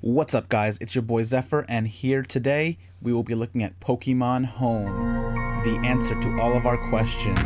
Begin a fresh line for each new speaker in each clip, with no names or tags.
What's up, guys? It's your boy Zephyr, and here today we will be looking at Pokemon Home, the answer to all of our questions.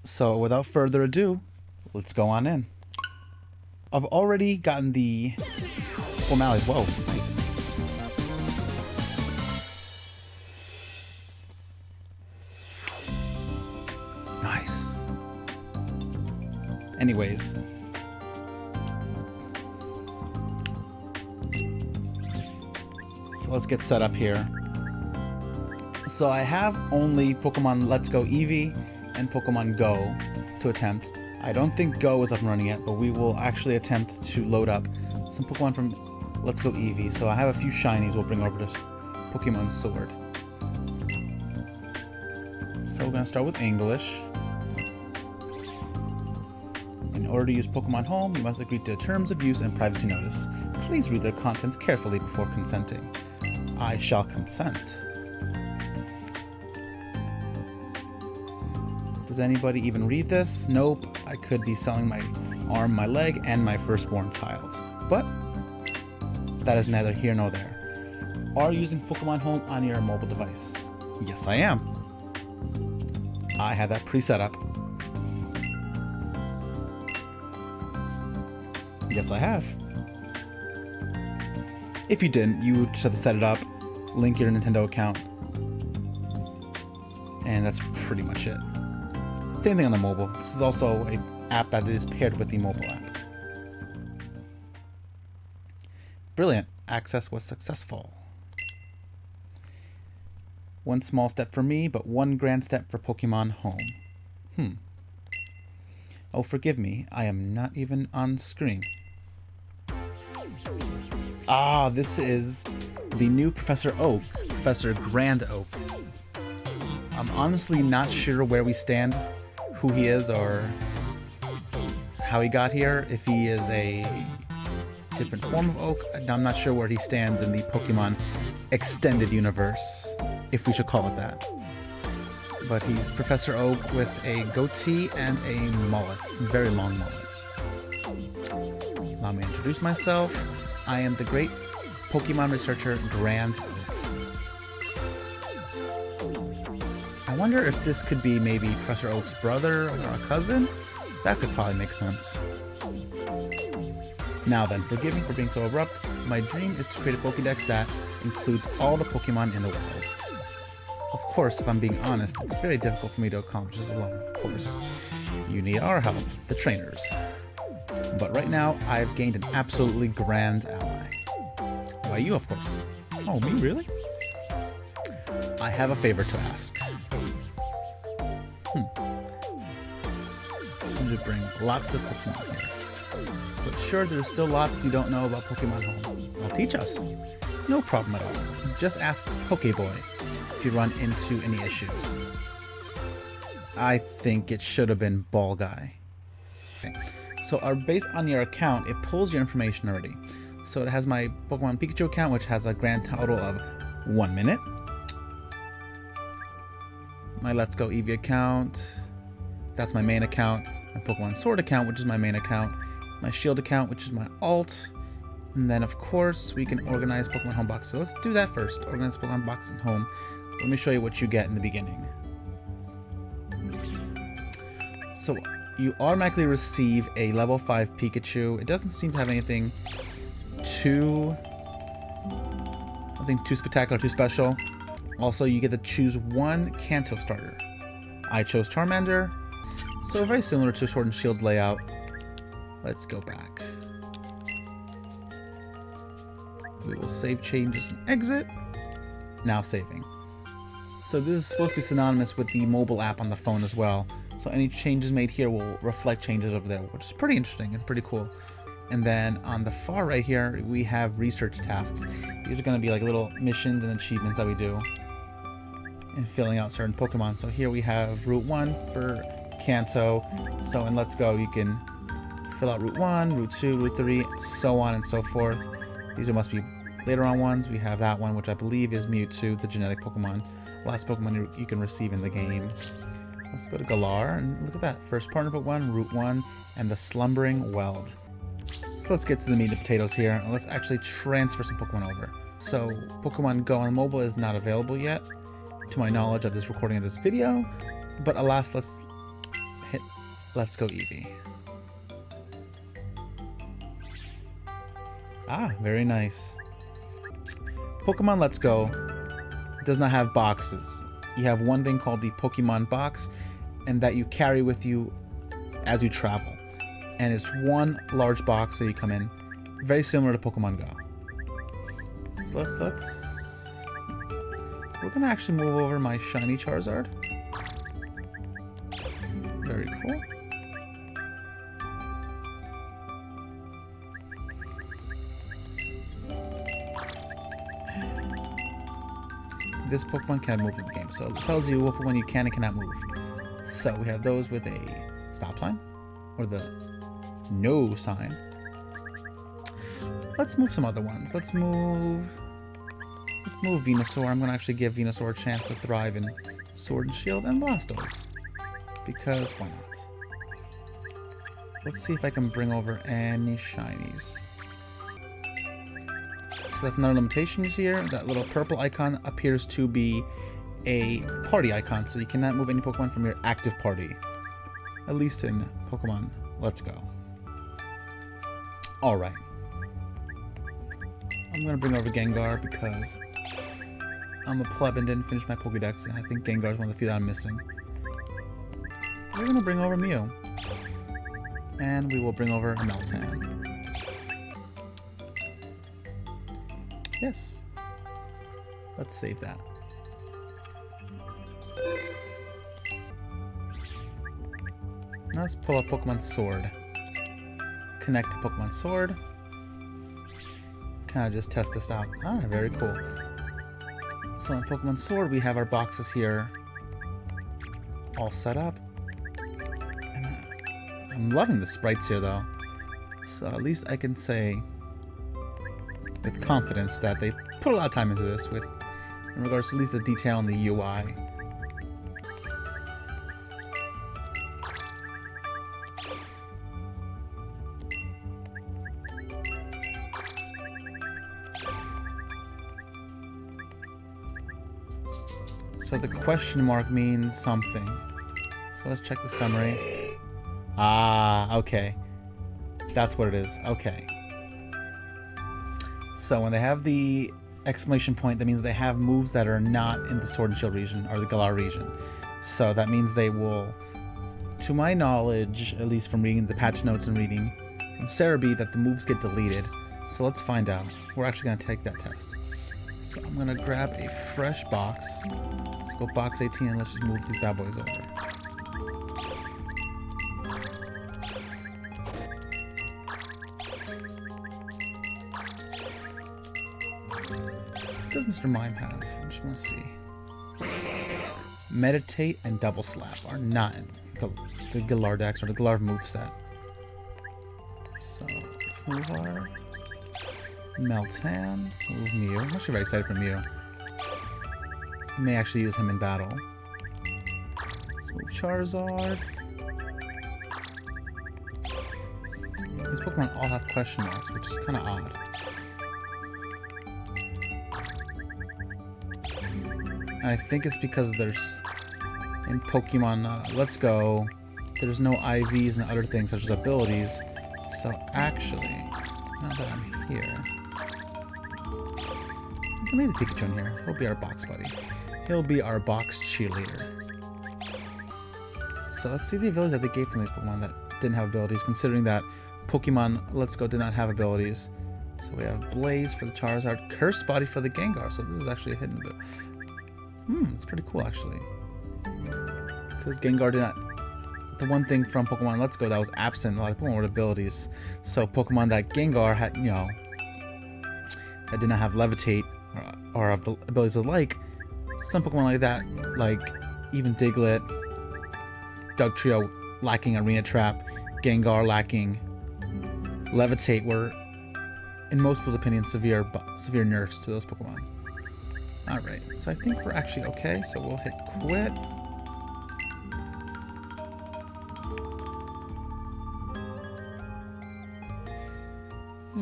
So without further ado, let's go on in. I've already gotten the formalities. Whoa, nice. Nice. Anyways. So let's get set up here. So I have only Pokemon Let's Go Eevee and Pokemon Go to attempt. I don't think Go is up and running yet, but we will actually attempt to load up some Pokemon from Let's Go Eevee. So I have a few shinies we'll bring over to Pokemon Sword. So we're going to start with English. In order to use Pokemon Home, you must agree to terms of use and privacy notice. Please read their contents carefully before consenting. I shall consent. Does anybody even read this? Nope. I could be selling my arm, my leg, and my firstborn child. But that is neither here nor there. Are you using Pokemon Home on your mobile device? Yes, I am. I had that pre-set up. Yes, I have. If you didn't, you just have to set it up, link your Nintendo account, and that's pretty much it. Same thing on the mobile. This is also an app that is paired with the mobile app. Brilliant. Access was successful. One small step for me, but one grand step for Pokemon Home. Oh, forgive me. I am not even on screen. Ah, this is the new Professor Oak, Professor Grand Oak. I'm honestly not sure where we stand, who he is, or how he got here. If he is a different form of Oak, I'm not sure where he stands in the Pokemon extended universe, if we should call it that. But he's Professor Oak with a goatee and a mullet, very long mullet. Allow me to introduce myself. I am the great Pokemon researcher Grand Oak. I wonder if this could be maybe Professor Oak's brother or a cousin? That could probably make sense. Now then, forgive me for being so abrupt. My dream is to create a Pokédex that includes all the Pokemon in the world. Of course, if I'm being honest, it's very difficult for me to accomplish this alone, of course. You need our help, the trainers. But right now, I've gained an absolutely grand ally. Why you, of course. Oh, me, really? I have a favor to ask. I'm going to bring lots of Pokemon here. But sure, there's still lots you don't know about Pokemon Home. Well, teach us. No problem at all. Just ask Pokeboy if you run into any issues. I think it should have been Ball Guy. Okay. So based on your account, it pulls your information already. So it has my Pokemon Pikachu account, which has a grand total of 1 minute. My Let's Go Eevee account, that's my main account. My Pokemon Sword account, which is my main account. My Shield account, which is my alt. And then, of course, we can organize Pokemon Home Box. So let's do that first. Organize Pokemon Box and Home. Let me show you what you get in the beginning. So you automatically receive a level 5 Pikachu. It doesn't seem to have anything too spectacular, too special. Also, you get to choose one Kanto starter. I chose Charmander. So very similar to Sword and Shield's layout. Let's go back. We will save changes and exit. Now saving. So this is supposed to be synonymous with the mobile app on the phone as well. So any changes made here will reflect changes over there, which is pretty interesting and pretty cool. And then on the far right here, we have research tasks. These are going to be like little missions and achievements that we do in filling out certain Pokemon. So here we have Route 1 for Kanto. So in Let's Go, you can fill out Route 1, Route 2, Route 3, so on and so forth. These must be Later on ones, we have that one, which I believe is Mewtwo, the genetic Pokemon. Last Pokemon you can receive in the game. Let's go to Galar, and look at that. First partner Pokemon, Route 1, and the Slumbering Weld. So let's get to the meat and potatoes here, and let's actually transfer some Pokemon over. So, Pokemon Go on mobile is not available yet, to my knowledge of this recording of this video, but alas, let's hit Let's Go Eevee. Ah, very nice. Pokemon Let's Go does not have boxes. You have one thing called the Pokemon Box, and that you carry with you as you travel. And it's one large box that you come in, very similar to Pokemon Go. So we're gonna actually move over my shiny Charizard. Very cool. This Pokemon can move in the game, so it tells you what Pokemon you can and cannot move. So we have those with a stop sign, or the no sign. Let's move some other ones. Let's move Venusaur. I'm going to actually give Venusaur a chance to thrive in Sword and Shield and Blastoise, because why not? Let's see if I can bring over any shinies. So that's another limitation here. That little purple icon appears to be a party icon, so you cannot move any Pokemon from your active party. At least in Pokemon Let's Go. Alright. I'm going to bring over Gengar because I'm a pleb and didn't finish my Pokédex, and I think Gengar is one of the few that I'm missing. We're going to bring over Mew. And we will bring over Meltan. Yes. Let's save that. Now let's pull up Pokemon Sword. Connect to Pokemon Sword. Kind of just test this out. Alright, very cool. So in Pokemon Sword, we have our boxes here all set up. And I'm loving the sprites here, though. So at least I can say with confidence that they put a lot of time into this in regards to at least the detail in the UI. So the question mark means something. So let's check the summary. Ah, okay. That's what it is. Okay. So when they have the exclamation point, that means they have moves that are not in the Sword and Shield region, or the Galar region. So that means they will, to my knowledge, at least from reading the patch notes and reading from Cerebi, that the moves get deleted. So let's find out. We're actually going to take that test. So I'm going to grab a fresh box. Let's go box 18 and let's just move these bad boys over. What does Mr. Mime have? I just want to see. Meditate and Double Slap are not in the Galar Dex or the Galar moveset. So let's move our Meltan, move Mew. I'm actually very excited for Mew. May actually use him in battle. Let's move Charizard. These Pokemon all have question marks, which is kind of odd. I think it's because there's, in Pokemon Let's Go, there's no IVs and other things such as abilities. So actually, now that I'm here, we can leave the Pikachu in here. He'll be our box buddy. He'll be our box cheerleader. So let's see the abilities that they gave from these Pokemon that didn't have abilities, considering that Pokemon Let's Go did not have abilities. So we have Blaze for the Charizard, Cursed Body for the Gengar. So this is actually a hidden bit. It's pretty cool, actually. Because Gengar did not... The one thing from Pokemon Let's Go that was absent, a lot of Pokemon with abilities. So Pokemon that Gengar had, you know, that did not have Levitate or have the abilities of like, some Pokemon like that, like even Diglett, Dugtrio lacking Arena Trap, Gengar lacking Levitate, were in most people's opinion, severe nerfs to those Pokemon. Alright, so I think we're actually okay, so we'll hit quit.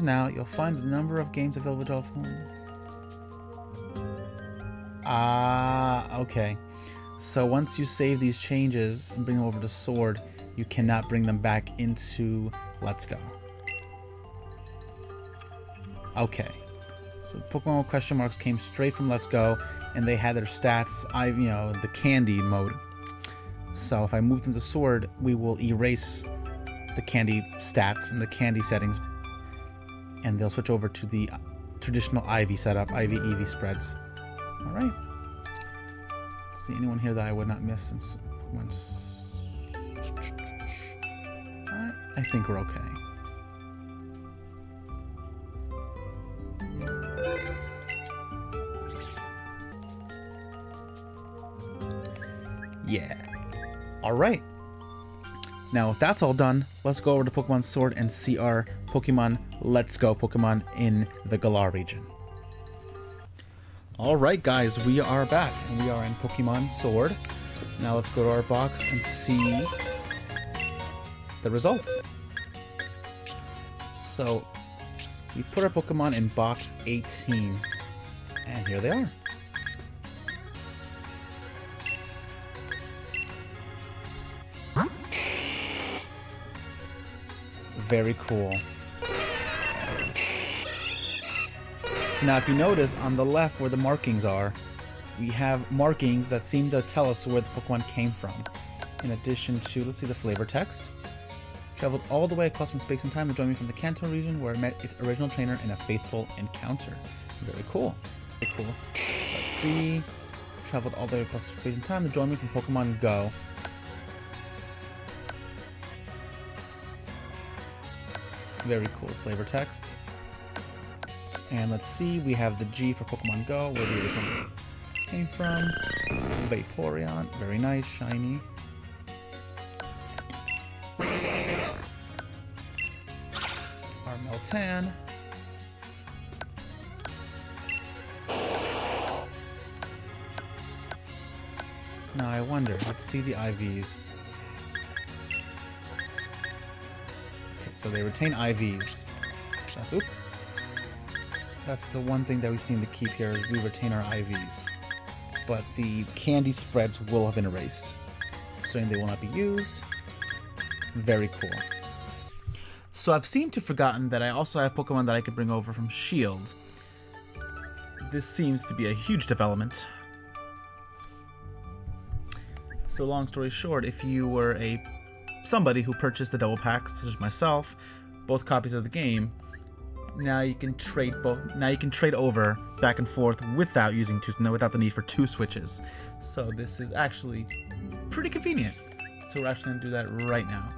Now, you'll find the number of games available to all phones. Okay. So once you save these changes and bring them over to Sword, you cannot bring them back into Let's Go. Okay. So Pokemon with question marks came straight from Let's Go, and they had their stats, the candy mode. So if I move them to Sword, we will erase the candy stats and the candy settings, and they'll switch over to the traditional IV setup, IV-EV spreads. Alright. See anyone here that I would not miss since once. Alright, I think we're okay. Yeah. Alright. Now, if that's all done, let's go over to Pokemon Sword and see our Pokemon Let's Go Pokemon in the Galar region. Alright guys, we are back, and we are in Pokemon Sword. Now let's go to our box and see the results. So, we put our Pokemon in box 18, and here they are. Very cool. So now if you notice on the left where the markings are, we have markings that seem to tell us where the Pokemon came from. In addition to, let's see the flavor text. Traveled all the way across from space and time to join me from the Kanto region where it met its original trainer in a faithful encounter. Very cool. Very cool. Let's see. Traveled all the way across space and time to join me from Pokemon Go. Very cool flavor text. And let's see, we have the G for Pokemon Go, where the original came from. Vaporeon, very nice, shiny. Our Meltan. Now I wonder, let's see the IVs. So they retain IVs. That's the one thing that we seem to keep here, is we retain our IVs. But the candy spreads will have been erased. Saying they will not be used. Very cool. So I've seemed to have forgotten that I also have Pokemon that I could bring over from Shield. This seems to be a huge development. So long story short, if you were somebody who purchased the double packs, such as myself, both copies of the game, now you can trade over back and forth without the need for two switches. So this is actually pretty convenient. So we're actually going to do that right now.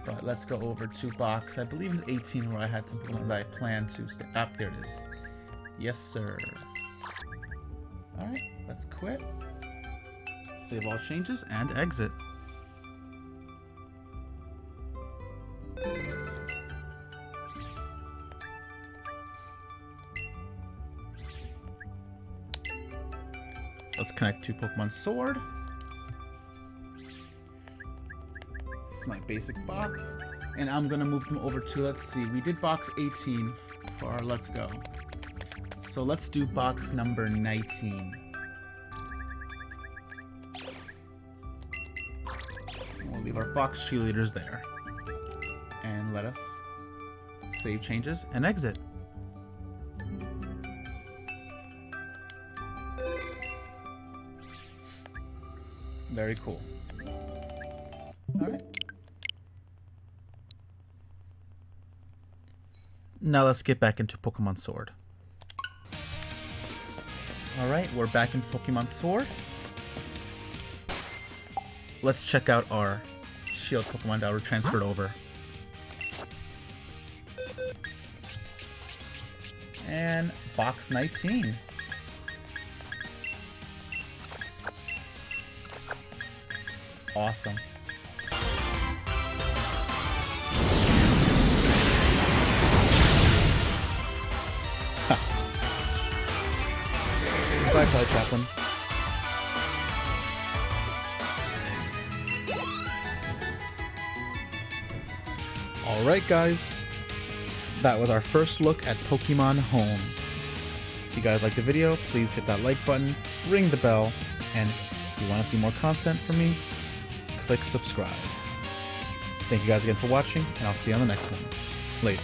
But let's go over to box, I believe it's 18, where I had some Pokemon that I planned to stay up. There it is. Yes, sir. Alright, let's quit. Save all changes and exit. Let's connect to Pokemon Sword. This is my basic box. And I'm going to move them over to, let's see, we did box 18 for our Let's Go. So let's do box number 19. We'll leave our box cheerleaders there. And let us save changes and exit. Very cool. Alright. Now let's get back into Pokemon Sword. Alright, we're back in Pokemon Sword. Let's check out our Shield Pokemon that were transferred over. And box 19. Awesome. Charlie Chaplin. Alright guys, that was our first look at Pokemon Home. If you guys liked the video, please hit that like button, ring the bell, and if you want to see more content from me, click subscribe. Thank you guys again for watching, and I'll see you on the next one. Later.